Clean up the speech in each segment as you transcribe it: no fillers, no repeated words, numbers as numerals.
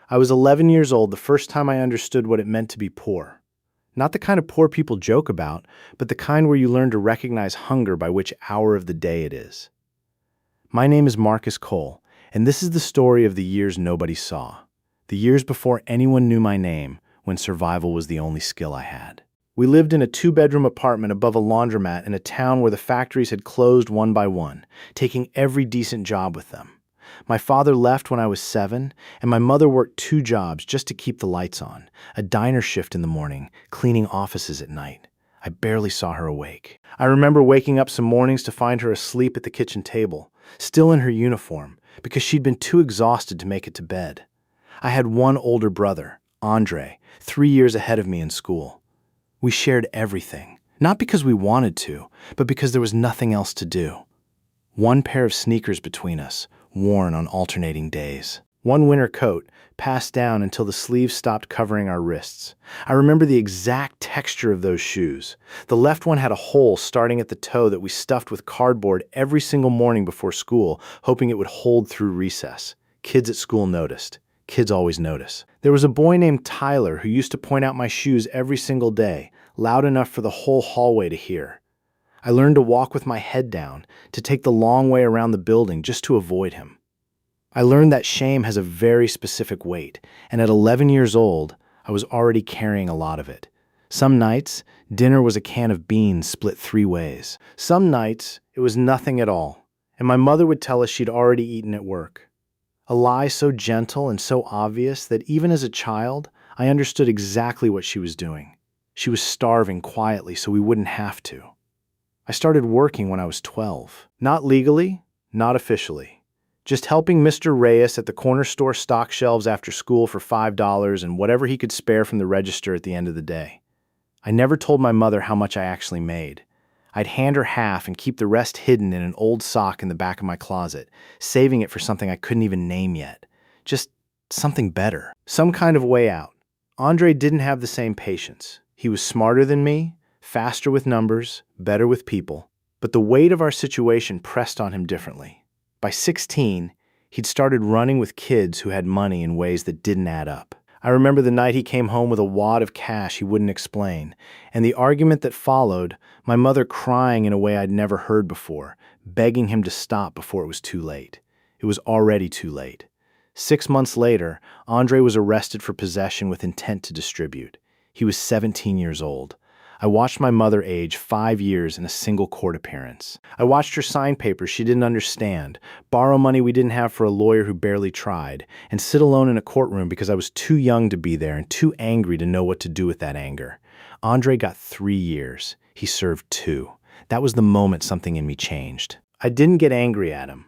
I was 11 years old the first time I understood what it meant to be poor. Not the kind of poor people joke about, but the kind where you learn to recognize hunger by which hour of the day it is. My name is Marcus Cole, and this is the story of the years nobody saw. The years before anyone knew my name, when survival was the only skill I had. We lived in a 2-bedroom apartment above a laundromat in a town where the factories had closed one by one, taking every decent job with them. My father left when I was 7, and my mother worked 2 jobs just to keep the lights on, a diner shift in the morning, cleaning offices at night. I barely saw her awake. I remember waking up some mornings to find her asleep at the kitchen table, still in her uniform, because she'd been too exhausted to make it to bed. I had one older brother, Andre, 3 years ahead of me in school. We shared everything, not because we wanted to, but because there was nothing else to do. One pair of sneakers between us, worn on alternating days. One winter coat, passed down until the sleeves stopped covering our wrists. I remember the exact texture of those shoes. The left one had a hole starting at the toe that we stuffed with cardboard every single morning before school, hoping it would hold through recess. Kids at school noticed. Kids always notice. There was a boy named Tyler who used to point out my shoes every single day, loud enough for the whole hallway to hear. I learned to walk with my head down, to take the long way around the building just to avoid him. I learned that shame has a very specific weight, and at 11 years old, I was already carrying a lot of it. Some nights, dinner was a can of beans split 3 ways. Some nights, it was nothing at all, and my mother would tell us she'd already eaten at work. A lie so gentle and so obvious that even as a child, I understood exactly what she was doing. She was starving quietly so we wouldn't have to. I started working when I was 12. Not legally, not officially. Just helping Mr. Reyes at the corner store stock shelves after school for $5 and whatever he could spare from the register at the end of the day. I never told my mother how much I actually made. I'd hand her half and keep the rest hidden in an old sock in the back of my closet, saving it for something I couldn't even name yet. Just something better. Some kind of way out. Andre didn't have the same patience. He was smarter than me, faster with numbers, better with people, but the weight of our situation pressed on him differently. By 16, he'd started running with kids who had money in ways that didn't add up. I remember the night he came home with a wad of cash he wouldn't explain, and the argument that followed, my mother crying in a way I'd never heard before, begging him to stop before it was too late. It was already too late. 6 months later, Andre was arrested for possession with intent to distribute. He was 17 years old. I watched my mother age 5 years in a single court appearance. I watched her sign papers she didn't understand, borrow money we didn't have for a lawyer who barely tried, and sit alone in a courtroom because I was too young to be there and too angry to know what to do with that anger. Andre got 3 years. He served 2. That was the moment something in me changed. I didn't get angry at him.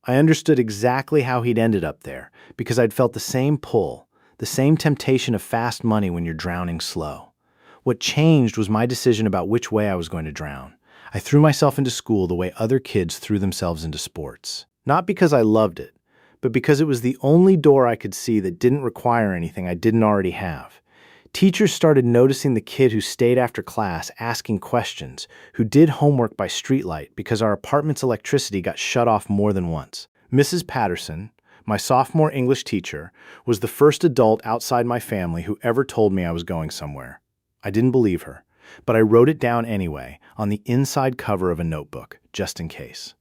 I understood exactly how he'd ended up there because I'd felt the same pull, the same temptation of fast money when you're drowning slow. What changed was my decision about which way I was going to drown. I threw myself into school the way other kids threw themselves into sports. Not because I loved it, but because it was the only door I could see that didn't require anything I didn't already have. Teachers started noticing the kid who stayed after class asking questions, who did homework by streetlight because our apartment's electricity got shut off more than once. Mrs. Patterson, my sophomore English teacher, was the first adult outside my family who ever told me I was going somewhere. I didn't believe her, but I wrote it down anyway on the inside cover of a notebook, just in case.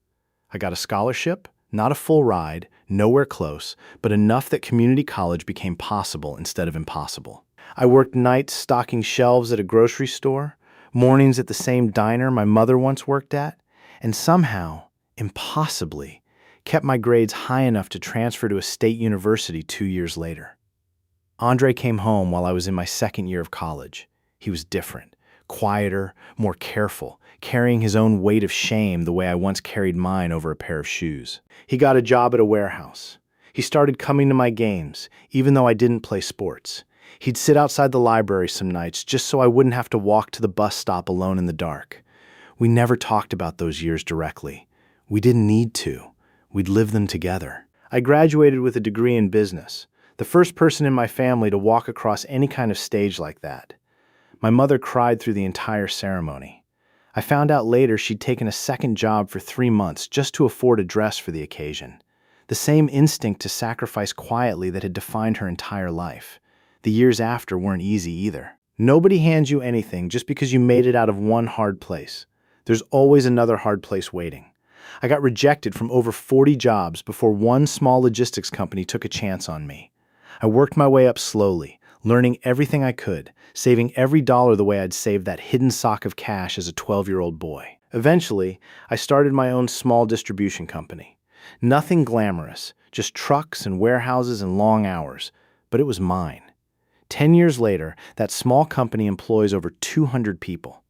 I got a scholarship, not a full ride, nowhere close, but enough that community college became possible instead of impossible. I worked nights stocking shelves at a grocery store, mornings at the same diner my mother once worked at, and somehow, impossibly, kept my grades high enough to transfer to a state university 2 years later. Andre came home while I was in my 2nd year of college. He was different, quieter, more careful, carrying his own weight of shame the way I once carried mine over a pair of shoes. He got a job at a warehouse. He started coming to my games, even though I didn't play sports. He'd sit outside the library some nights just so I wouldn't have to walk to the bus stop alone in the dark. We never talked about those years directly. We didn't need to. We'd live them together. I graduated with a degree in business, the first person in my family to walk across any kind of stage like that. My mother cried through the entire ceremony. I found out later she'd taken a second job for 3 months just to afford a dress for the occasion. The The same instinct to sacrifice quietly that had defined her entire life. The years after weren't easy either. Nobody hands you anything just because you made it out of one hard place. There's always another hard place waiting. I got rejected from over 40 jobs before one small logistics company took a chance on me. I worked my way up slowly, learning everything I could, saving every dollar the way I'd saved that hidden sock of cash as a 12-year-old boy. Eventually, I started my own small distribution company. Nothing glamorous, just trucks and warehouses and long hours, but it was mine. 10 years later, that small company employs over 200 people.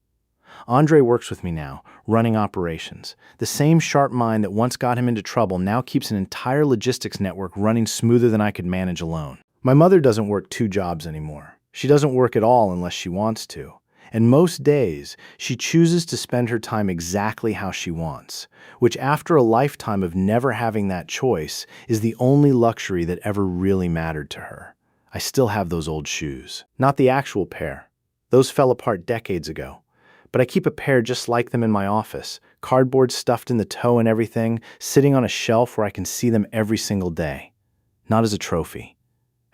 Andre works with me now, running operations. The same sharp mind that once got him into trouble now keeps an entire logistics network running smoother than I could manage alone. My mother doesn't work 2 jobs anymore. She doesn't work at all unless she wants to. And most days, she chooses to spend her time exactly how she wants, which after a lifetime of never having that choice is the only luxury that ever really mattered to her. I still have those old shoes. Not the actual pair. Those fell apart decades ago. But I keep a pair just like them in my office, cardboard stuffed in the toe and everything, sitting on a shelf where I can see them every single day. Not as a trophy,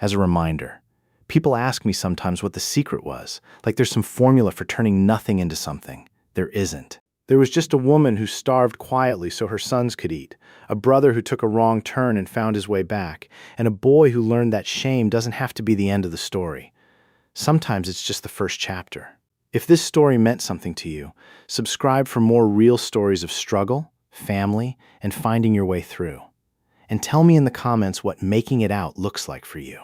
as a reminder. People ask me sometimes what the secret was, like there's some formula for turning nothing into something. There isn't. There was just a woman who starved quietly so her sons could eat, a brother who took a wrong turn and found his way back, and a boy who learned that shame doesn't have to be the end of the story. Sometimes it's just the first chapter. If this story meant something to you, subscribe for more real stories of struggle, family, and finding your way through. And tell me in the comments what making it out looks like for you.